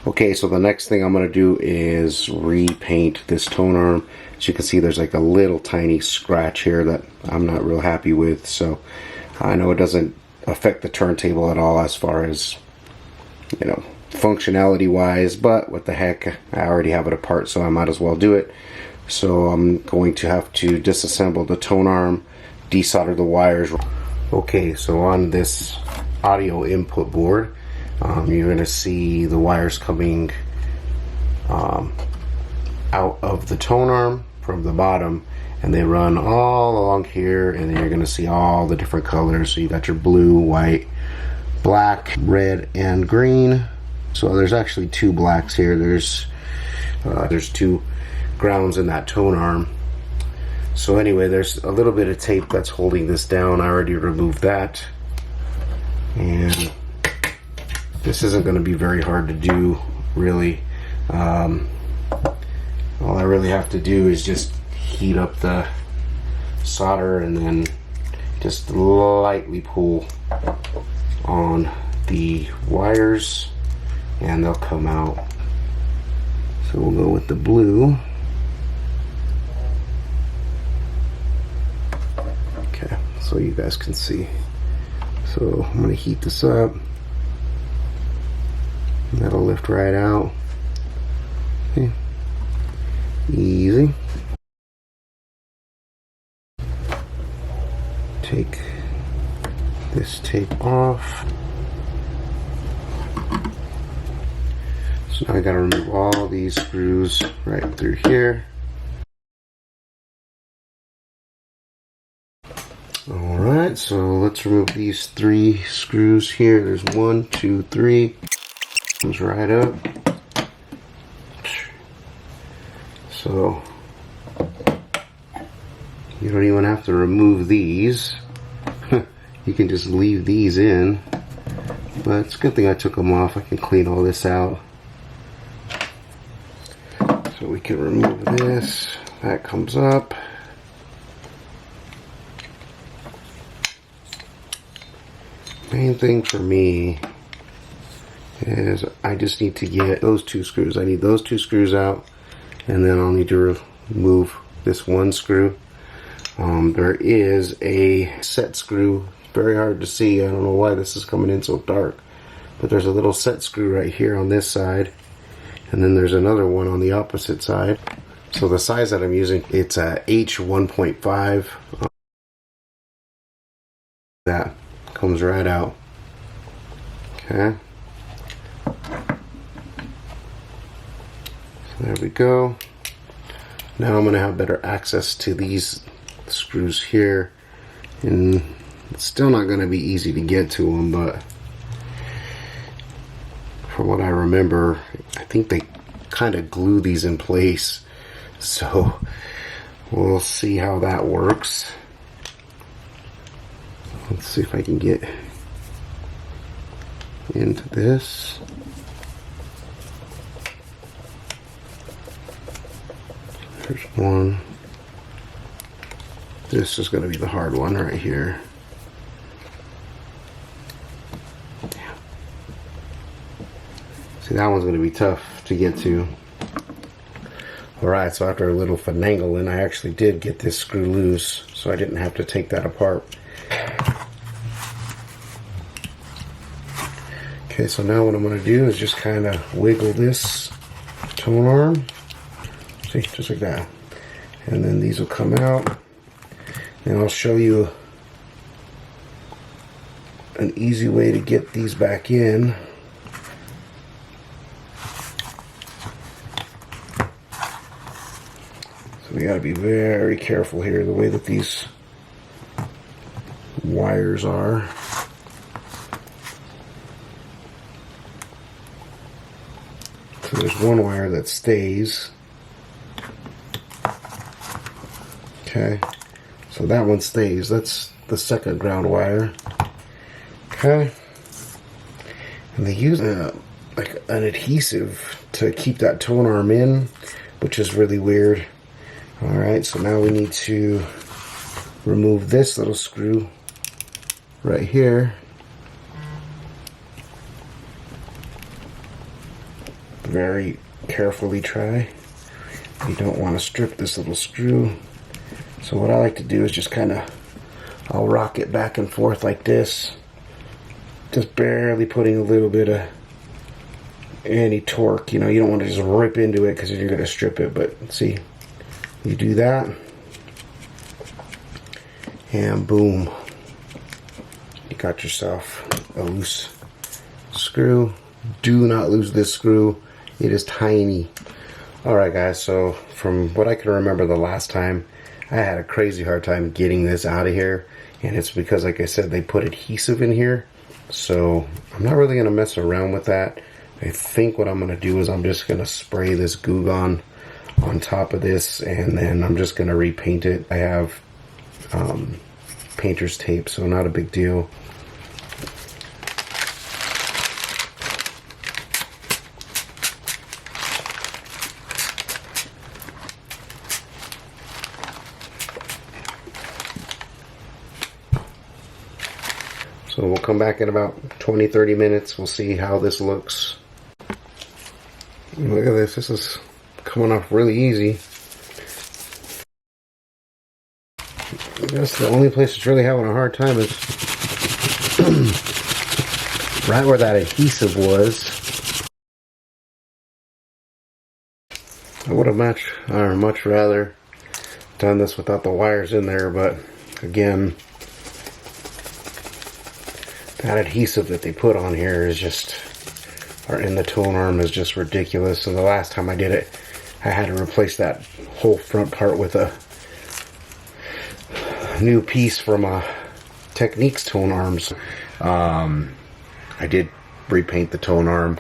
Okay, so the next thing I'm going to do is repaint this tone arm. As you can see, there's like a little tiny scratch here that I'm not real happy with. So I know it doesn't affect the turntable at all as far as, you know, functionality wise, but what the heck, I already have it apart, so I might as well do it. So I'm going to have to disassemble the tone arm, desolder the wires. Okay, so on this audio input board, you're going to see the wires coming out of the tone arm from the bottom, and they run all along here, and then you're going to see all the different colors. So you got your blue, white, black, red, and green. So there's actually two blacks here. There's two grounds in that tone arm. So anyway, there's a little bit of tape that's holding this down. I already removed that, and this isn't going to be very hard to do, really. All I really have to do is just heat up the solder and then just lightly pull on the wires and they'll come out. So we'll go with the blue. Okay, so you guys can see. So I'm going to heat this up. That'll lift right out. Okay. Easy. Take this tape off. So now I gotta remove all these screws right through here. Alright, so let's remove these 3 screws here. There's 1, 2, 3. Comes right up. So you don't even have to remove these. You can just leave these in. But it's a good thing I took them off. I can clean all this out. So we can remove this. That comes up. Main thing for me is I just need to get those 2 screws. I need those 2 screws out, and then I'll need to remove this 1 screw. There is a set screw. Very hard to see. I don't know why this is coming in so dark, but there's a little set screw right here on this side, and then there's another one on the opposite side. So the size that I'm using, it's a H1.5. That comes right out. Okay. There we go. Now I'm going to have better access to these screws here, and it's still not going to be easy to get to them, but from what I remember, I think they kind of glue these in place, so we'll see how that works. Let's see if I can get into this. There's one. This is going to be the hard one right here. Yeah. See, that one's going to be tough to get to. Alright, so after a little finagling, I actually did get this screw loose, so I didn't have to take that apart. Okay, so now what I'm going to do is just kind of wiggle this tone arm. See, just like that. And then these will come out. And I'll show you an easy way to get these back in. So we got to be very careful here, the way that these wires are. So there's one wire that stays. Okay, so that one stays. That's the second ground wire. Okay, and they use like an adhesive to keep that tone arm in, which is really weird. All right, so now we need to remove this little screw right here. very carefully try. You don't want to strip this little screw. So what I like to do is just kind of, I'll rock it back and forth like this, just barely putting a little bit of any torque. You know, you don't want to just rip into it because you're going to strip it, but see, you do that and boom, you got yourself a loose screw. Do not lose this screw, it is tiny. Alright guys, so from what I can remember the last time, I had a crazy hard time getting this out of here, and it's because, like I said, they put adhesive in here, so I'm not really going to mess around with that. I think what I'm going to do is I'm just going to spray this Goo Gone on top of this, and then I'm just going to repaint it. I have painter's tape, so not a big deal. So we'll come back in about 20-30 minutes. We'll see how this looks. Look at this. This is coming off really easy. That's the only place that's really having a hard time is right where that adhesive was. I would have much rather done this without the wires in there, but again, that adhesive that they put on here is just, or in the tone arm, is just ridiculous. So the last time I did it, I had to replace that whole front part with a new piece from Techniques tone arms. I did repaint the tone arm.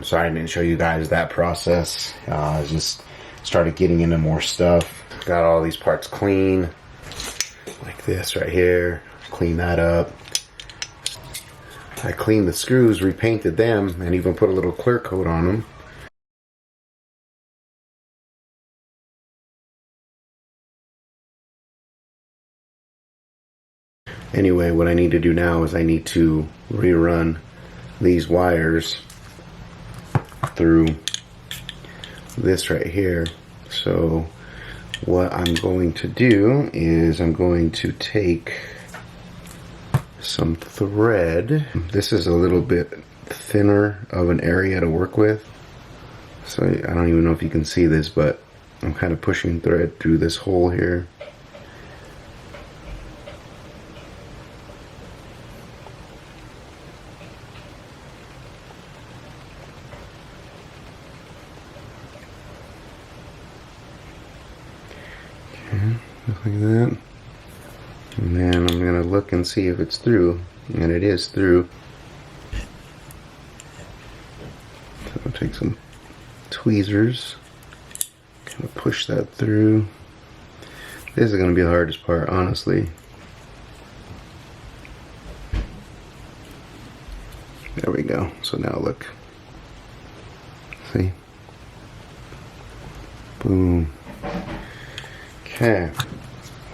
Sorry I didn't show you guys that process. I just started getting into more stuff. Got all these parts clean, like this right here. Clean that up. I cleaned the screws, repainted them, and even put a little clear coat on them. Anyway, what I need to do now is I need to rerun these wires through this right here. So what I'm going to do is I'm going to take some thread. This is a little bit thinner of an area to work with, so I don't even know if you can see this, but I'm kind of pushing thread through this hole here. Okay, just like that. And then I'm going to look and see if it's through, and it is through. So I'll take some tweezers, kind of push that through. This is going to be the hardest part, honestly. There we go. So now look. See? Boom. Okay.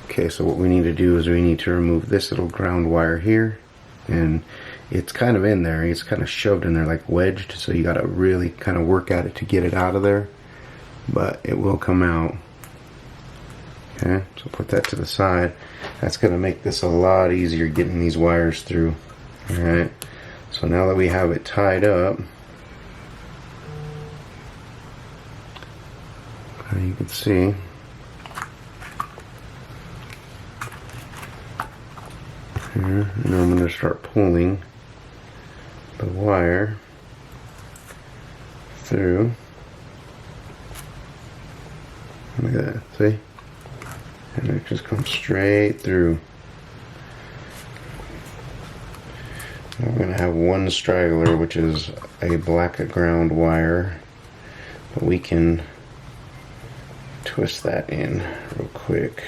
Okay, so what we need to do is we need to remove this little ground wire here, and it's kind of in there, it's kind of shoved in there like wedged, so you gotta really kind of work at it to get it out of there, but it will come out. Okay, so put that to the side. That's gonna make this a lot easier getting these wires through. Alright, so now that we have it tied up, you can see here, and I'm going to start pulling the wire through. Look at that, see? And it just comes straight through. I'm going to have one straggler, which is a black ground wire, but we can twist that in real quick.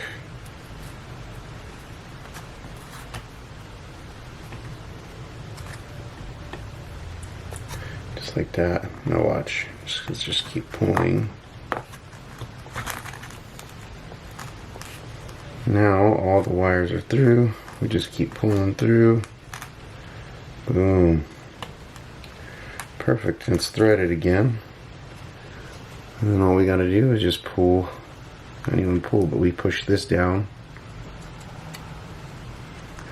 Like that. Now watch. Let's just keep pulling. Now all the wires are through. We just keep pulling through. Boom. Perfect. It's threaded again. And then all we gotta do is just pull, not even pull, but we push this down.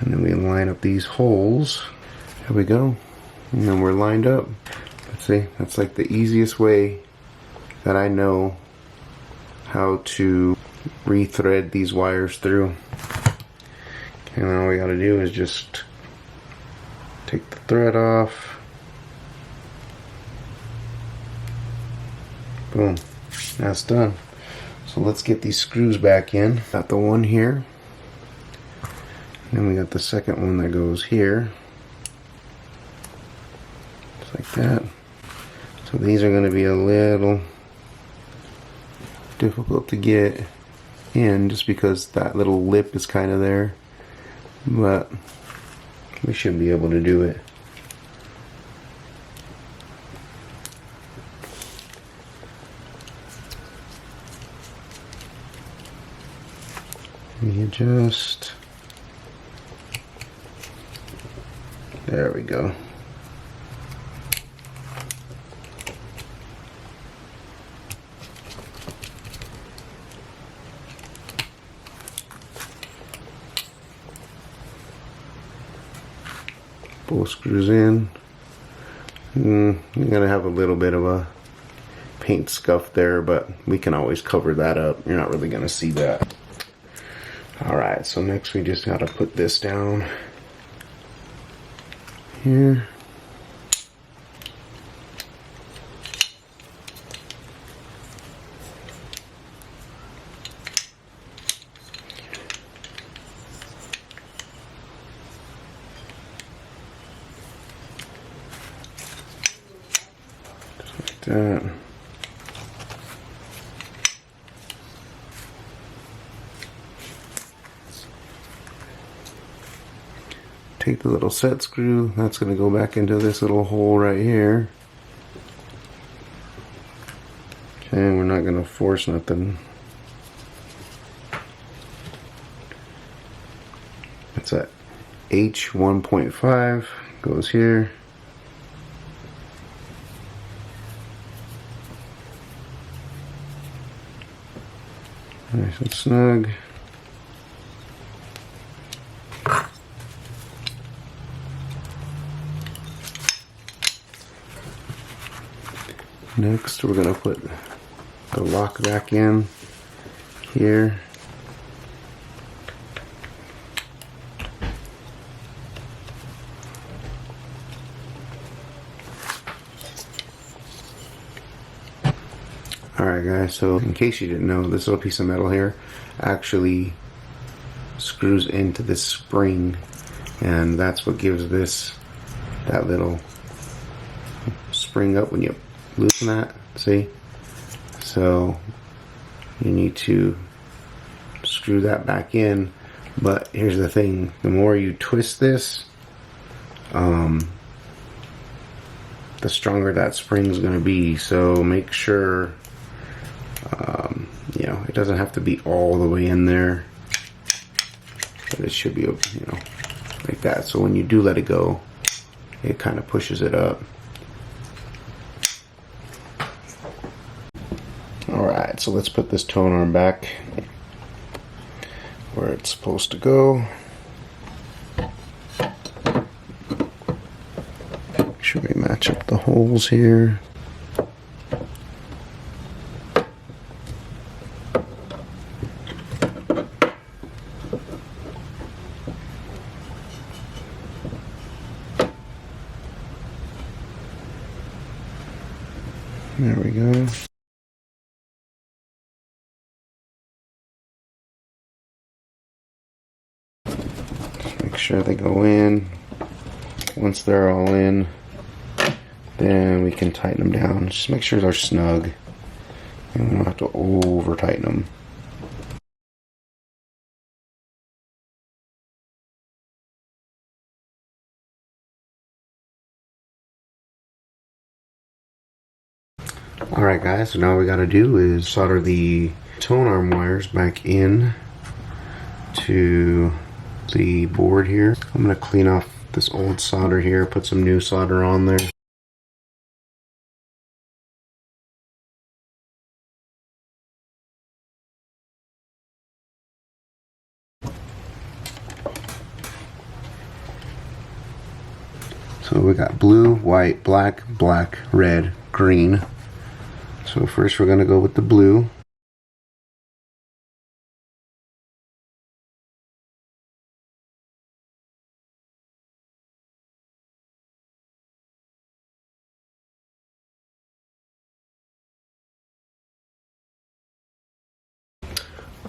And then we line up these holes. There we go. And then we're lined up. Let's see, that's like the easiest way that I know how to rethread these wires through. And then all we gotta do is just take the thread off. Boom, that's done. So let's get these screws back in. Got the one here. Then we got the second one that goes here. Just like that. So these are gonna be a little difficult to get in just because that little lip is kind of there, but we should be able to do it. We adjust. There we go. Both screws in. You're gonna have a little bit of a paint scuff there, but we can always cover that up. You're not really gonna see that. Alright, so next we just gotta put this down here. That. Take the little set screw, that's going to go back into this little hole right here. Okay, we're not going to force nothing. It's at H 1.5, goes here. Nice and snug. Next, we're going to put the lock back in here. Alright guys, so in case you didn't know, this little piece of metal here actually screws into this spring, and that's what gives this that little spring up when you loosen that, see? So you need to screw that back in, but here's the thing, the more you twist this, the stronger that spring's going to be, so make sure you know, it doesn't have to be all the way in there, but it should be, you know, like that. So when you do let it go, it kind of pushes it up. Alright, so let's put this tone arm back where it's supposed to go. Make sure we match up the holes here. There we go. Just make sure they go in. Once they're all in, then we can tighten them down. Just make sure they're snug, and we don't have to over tighten them. Alright guys, so now all we gotta do is solder the tone arm wires back in to the board here. I'm gonna clean off this old solder here, put some new solder on there. So we got blue, white, black, black, red, green. So first we're going to go with the blue.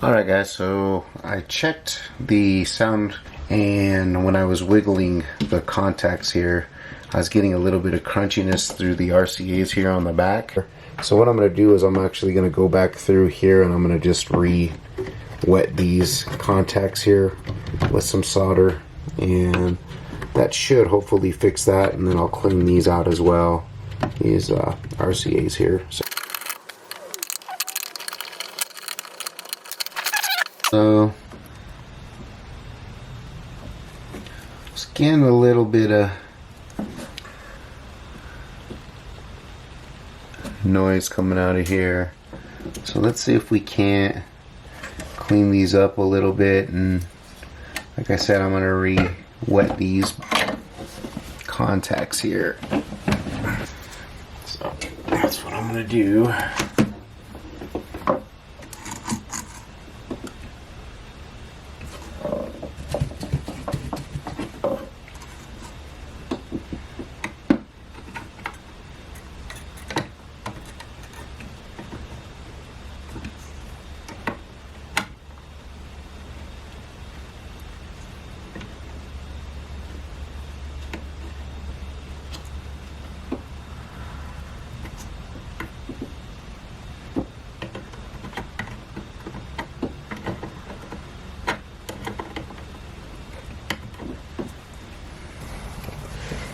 Alright guys, so I checked the sound, and when I was wiggling the contacts here, I was getting a little bit of crunchiness through the RCAs here on the back. So what I'm going to do is I'm actually going to go back through here and I'm going to just re-wet these contacts here with some solder, and that should hopefully fix that, and then I'll clean these out as well, these RCAs here. So just getting a little bit of noise coming out of here. So let's see if we can't clean these up a little bit, and like I said, I'm going to re-wet these contacts here. So that's what I'm going to do.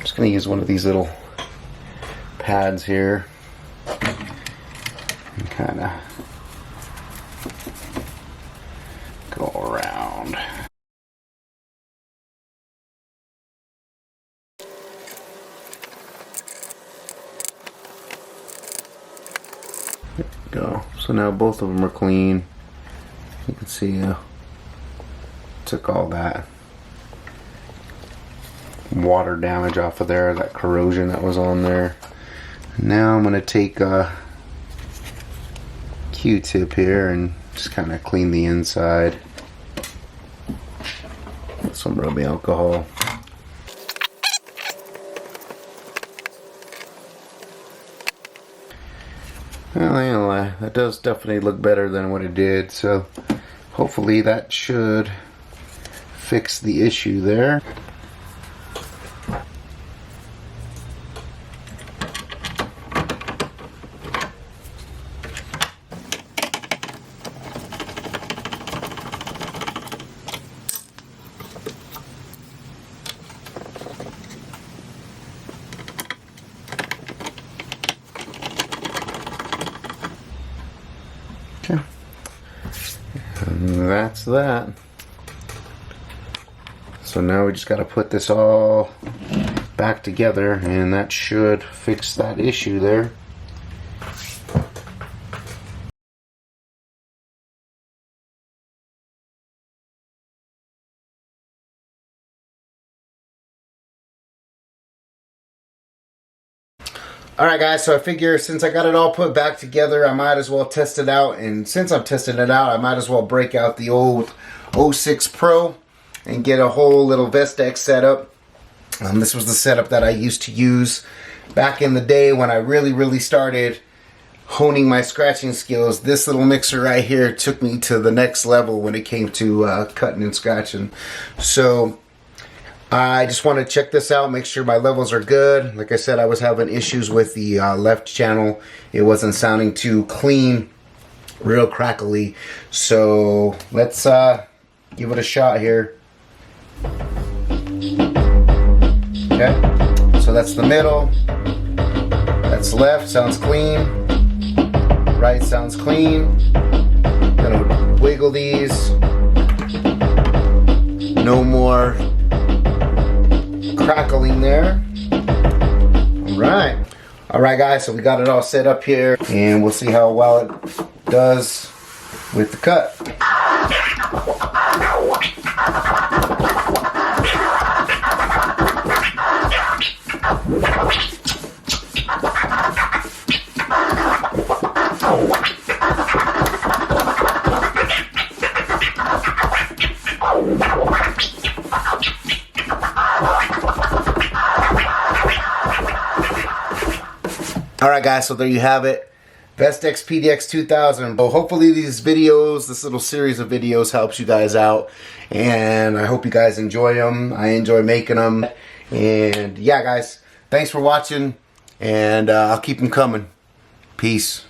Just going to use one of these little pads here and kind of go around. There we go. So now both of them are clean. You can see took all that water damage off of there, that corrosion that was on there. Now I'm going to take a Q-tip here and just kind of clean the inside with some rubbing alcohol. Well, I ain't gonna lie, that does definitely look better than what it did, so hopefully that should fix the issue there. Okay. And that's that. So now we just got to put this all back together, and that should fix that issue there. Alright guys, so I figure since I got it all put back together, I might as well test it out. And since I'm testing it out, I might as well break out the old 06 Pro and get a whole little Vestax setup. This was the setup that I used to use back in the day when I really started honing my scratching skills. This little mixer right here took me to the next level when it came to cutting and scratching. So I just want to check this out, make sure my levels are good. Like I said, I was having issues with the left channel. It wasn't sounding too clean, real crackly. So let's give it a shot here. Okay, so that's the middle. That's left, sounds clean. Right sounds clean. Gonna wiggle these. No more crackling there. Alright guys, so we got it all set up here, and we'll see how well it does with the cut. Alright guys, so there you have it. Vestax PDX 2000. Well, hopefully these videos, this little series of videos helps you guys out. And I hope you guys enjoy them. I enjoy making them. And yeah guys, thanks for watching. And I'll keep them coming. Peace.